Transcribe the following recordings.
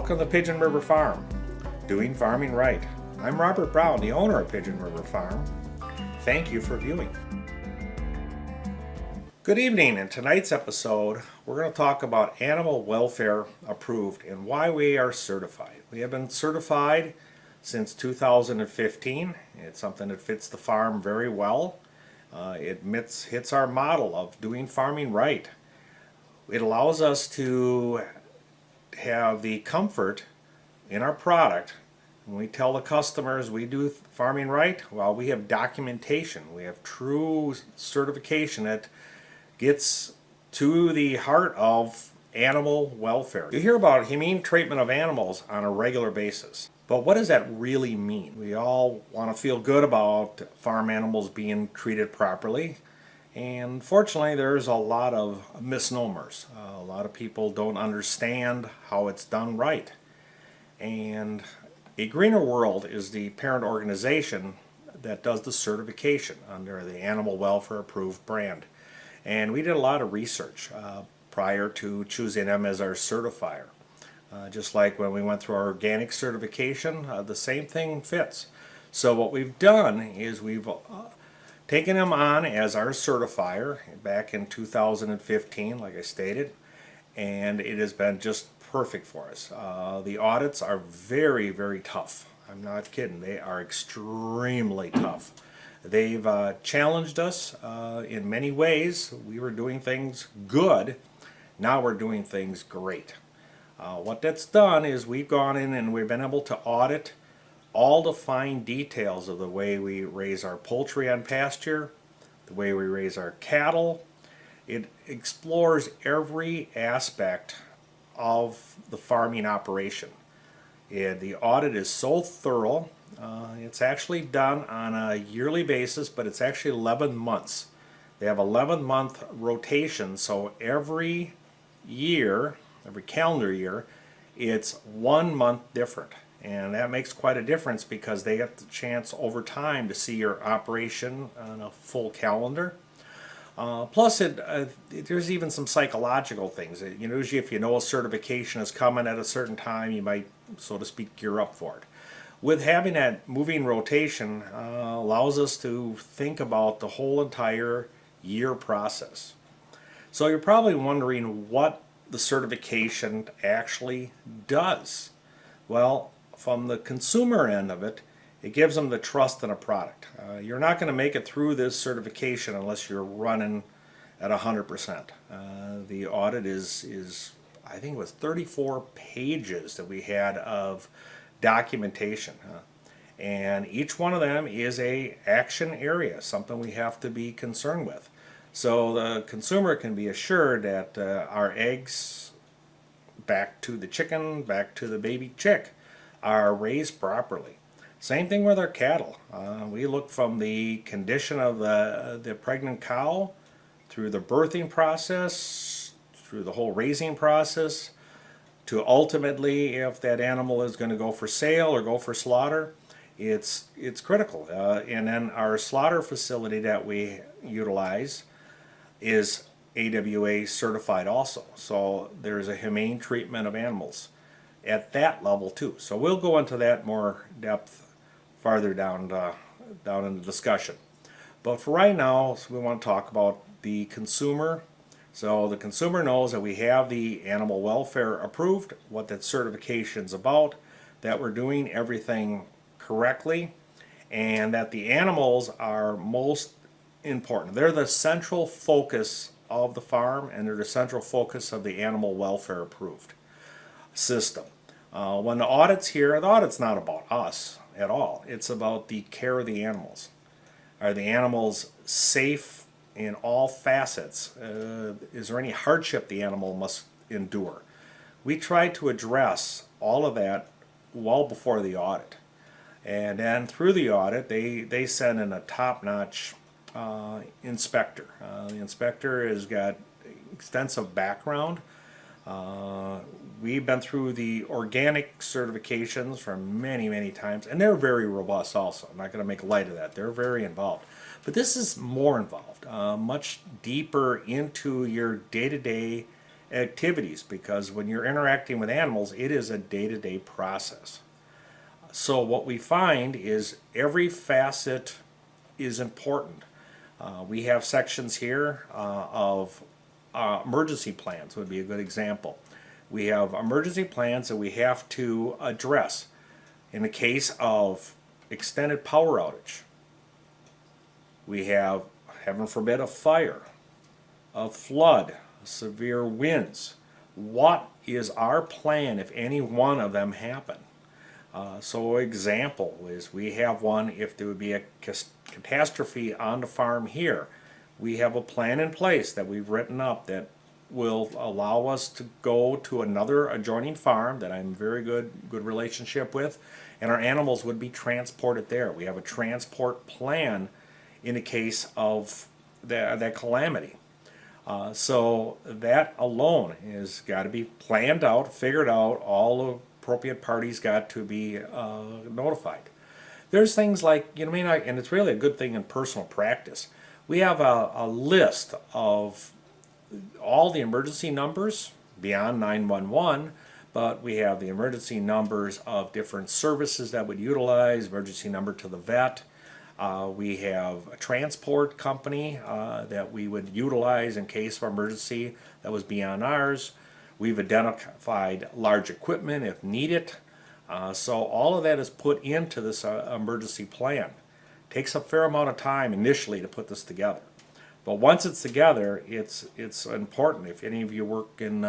Welcome to Pigeon River Farm, doing farming right. I'm Robert Brown, the owner of Pigeon River Farm. Thank you for viewing. Good evening. In tonight's episode, we're going to talk about animal welfare approved and why we are certified. We have been certified since 2015. It's something that fits the farm very well. It hits our model of doing farming right. It allows us to have the comfort in our product. When we tell the customers we do farming right, well, we have documentation. We have true certification that gets to the heart of animal welfare. You hear about humane treatment of animals on a regular basis, but what does that really mean? We all want to feel good about farm animals being treated properly, and fortunately there's a lot of misnomers. A lot of people don't understand how it's done right. And A Greener World is the parent organization that does the certification under the Animal Welfare Approved brand. And we did a lot of research prior to choosing them as our certifier. Just like when we went through our organic certification, the same thing fits. So what we've done is we've taken them on as our certifier back in 2015, like I stated, and it has been just perfect for us. The audits are very, very tough. I'm not kidding. They are extremely tough. They've challenged us in many ways. We were doing things good. Now we're doing things great. What that's done is we've gone in and we've been able to audit all the fine details of the way we raise our poultry on pasture, the way we raise our cattle. It explores every aspect of the farming operation. The audit is so thorough. It's actually done on a yearly basis, but it's actually 11 months. They have 11-month rotation, so every year, every calendar year, it's 1 month different. And that makes quite a difference because they get the chance over time to see your operation on a full calendar. Plus, there's even some psychological things. Usually if you know a certification is coming at a certain time, you might, so to speak, gear up for it. With having that moving rotation allows us to think about the whole entire year process. So you're probably wondering what the certification actually does. Well, from the consumer end of it, it gives them the trust in a product. You're not going to make it through this certification unless you're running at 100%. The audit is I think it was 34 pages that we had of documentation. And each one of them is a action area, something we have to be concerned with. So the consumer can be assured that our eggs, back to the chicken, back to the baby chick, are raised properly. Same thing with our cattle. We look from the condition of the pregnant cow through the birthing process, through the whole raising process, to ultimately if that animal is going to go for sale or go for slaughter. It's critical. And then our slaughter facility that we utilize is AWA certified also. So there's a humane treatment of animals at that level too. So we'll go into that more depth farther down in the discussion. But for right now, we want to talk about the consumer. So the consumer knows that we have the animal welfare approved, what that certification's about, that we're doing everything correctly, and that the animals are most important. They're the central focus of the farm, and they're the central focus of the animal welfare approved system. When the audit's here, the audit's not about us at all. It's about the care of the animals. Are the animals safe in all facets? Is there any hardship the animal must endure? We try to address all of that well before the audit. And then through the audit, they send in a top-notch inspector. The inspector has got extensive background. We've been through the organic certifications for many, many times, and they're very robust also. I'm not going to make light of that. They're very involved. But this is more involved, much deeper into your day-to-day activities, because when you're interacting with animals, it is a day-to-day process. So what we find is every facet is important. We have sections here of emergency plans would be a good example. We have emergency plans that we have to address in the case of extended power outage. We have, heaven forbid, a fire, a flood, severe winds. What is our plan if any one of them happen? So example is we have one if there would be a catastrophe on the farm here. We have a plan in place that we've written up that will allow us to go to another adjoining farm that I'm very good relationship with, and our animals would be transported there. We have a transport plan in the case of that calamity. So that alone has got to be planned out, figured out, all the appropriate parties got to be notified. There's things like, and it's really a good thing in personal practice. We have a list of all the emergency numbers beyond 911, but we have the emergency numbers of different services that would utilize, emergency number to the vet. We have a transport company that we would utilize in case of emergency that was beyond ours. We've identified large equipment if needed. So all of that is put into this emergency plan. It takes a fair amount of time initially to put this together. But once it's together, it's important. If any of you work in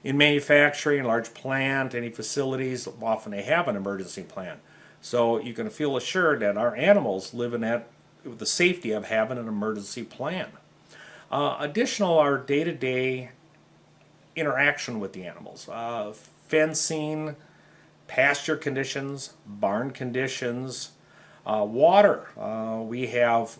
manufacturing, large plant, any facilities, often they have an emergency plan. So you can feel assured that our animals live in that with the safety of having an emergency plan. Additional, our day-to-day interaction with the animals, fencing, pasture conditions, barn conditions, water. We have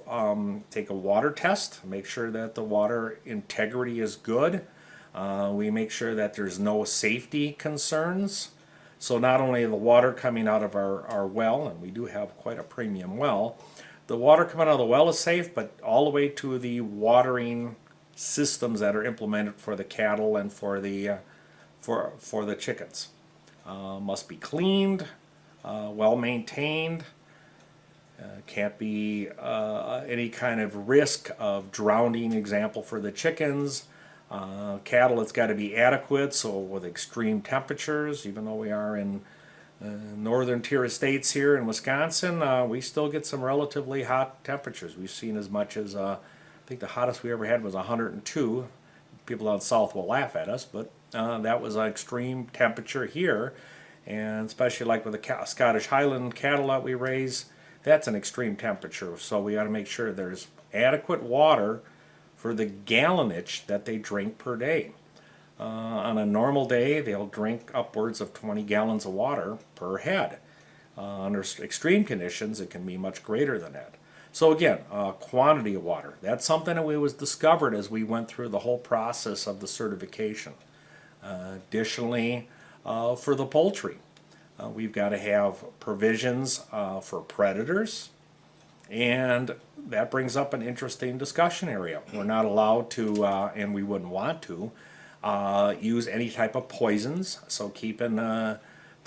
take a water test, make sure that the water integrity is good. We make sure that there's no safety concerns. So not only the water coming out of our well, and we do have quite a premium well, the water coming out of the well is safe, but all the way to the watering systems that are implemented for the cattle and for the chickens. Must be cleaned, well maintained. Can't be any kind of risk of drowning, example for the chickens. Cattle, it's got to be adequate, so with extreme temperatures, even though we are in northern tier states here in Wisconsin, we still get some relatively hot temperatures. We've seen as much as, I think the hottest we ever had was 102. People down south will laugh at us, but that was an extreme temperature here, and especially like with the Scottish Highland cattle that we raise, that's an extreme temperature, so we got to make sure there's adequate water for the gallonage that they drink per day. On a normal day, they'll drink upwards of 20 gallons of water per head. Under extreme conditions, it can be much greater than that. So again, quantity of water. That's something that was discovered as we went through the whole process of the certification. Additionally, for the poultry, we've got to have provisions for predators. And that brings up an interesting discussion area. We're not allowed to, and we wouldn't want to, use any type of poisons. So keeping the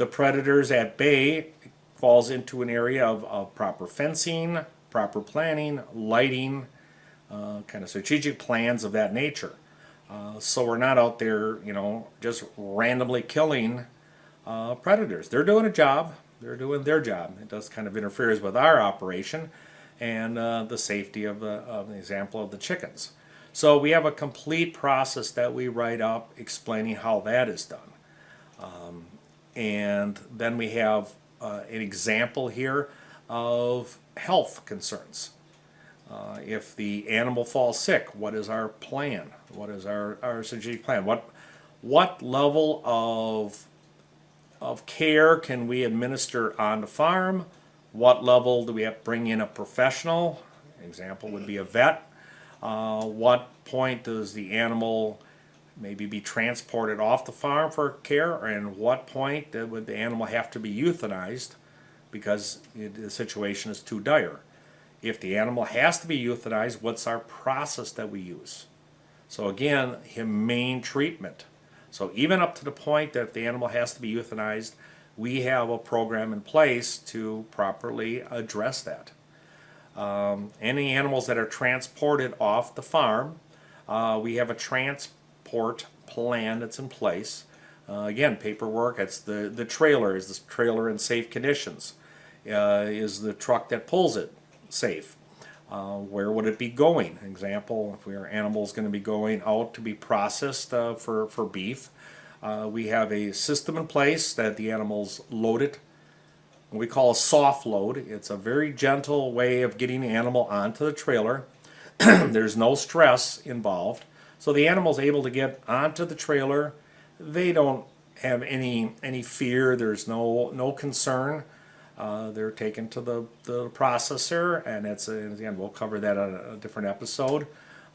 predators at bay falls into an area of proper fencing, proper planning, lighting, kind of strategic plans of that nature. So we're not out there, just randomly killing predators. They're doing a job. They're doing their job. It does kind of interferes with our operation and the safety of the example of the chickens. So we have a complete process that we write up explaining how that is done. And then we have an example here of health concerns. If the animal falls sick, what is our plan? What is our strategic plan? What level of care can we administer on the farm? What level do we have to bring in a professional? Example would be a vet. What point does the animal maybe be transported off the farm for care, and what point would the animal have to be euthanized because the situation is too dire? If the animal has to be euthanized, what's our process that we use? So again, humane treatment. So even up to the point that the animal has to be euthanized, we have a program in place to properly address that. Any animals that are transported off the farm, we have a transport plan that's in place. Again, paperwork, it's the trailer. Is the trailer in safe conditions? Is the truck that pulls it safe? Where would it be going? Example, if our animal is going to be going out to be processed for beef, we have a system in place that the animal's loaded. We call a soft load. It's a very gentle way of getting the animal onto the trailer. There's no stress involved. So the animal's able to get onto the trailer. They don't have any fear. There's no concern. They're taken to the processor, and again, we'll cover that on a different episode.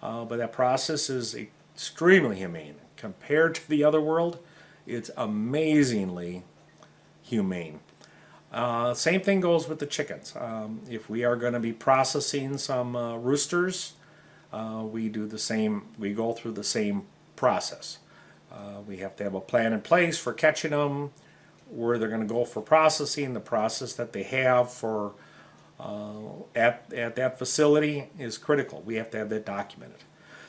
But that process is extremely humane. Compared to the other world, it's amazingly humane. Same thing goes with the chickens. If we are going to be processing some roosters, we do the same. We go through the same process. We have to have a plan in place for catching them, where they're going to go for processing. The process that they have for at that facility is critical. We have to have that documented.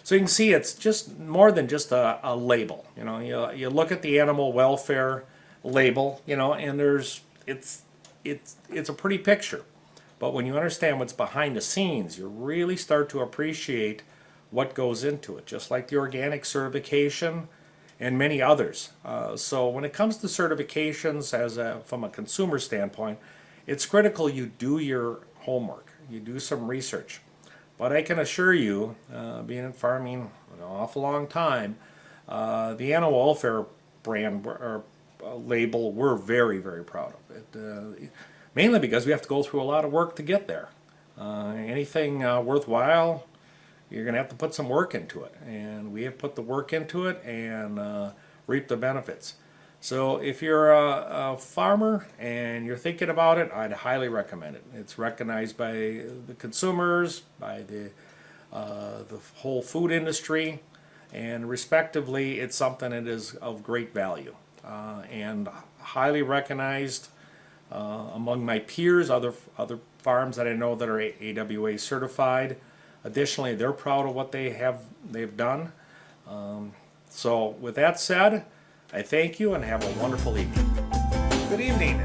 So you can see it's just more than just a label. You know, you look at the animal welfare label, you know, and it's a pretty picture. But when you understand what's behind the scenes, you really start to appreciate what goes into it, just like the organic certification and many others. So when it comes to certifications from a consumer standpoint, it's critical you do your homework, you do some research. But I can assure you, being in farming an awful long time, the animal welfare brand or label, we're very, very proud of it. Mainly because we have to go through a lot of work to get there. Anything worthwhile, you're going to have to put some work into it. And we have put the work into it and reap the benefits. So if you're a farmer and you're thinking about it, I'd highly recommend it. It's recognized by the consumers, by the whole food industry, and respectively, it's something that is of great value and highly recognized among my peers, other farms that I know that are AWA certified. Additionally, they're proud of what they've done. So with that said, I thank you and have a wonderful evening. Good evening.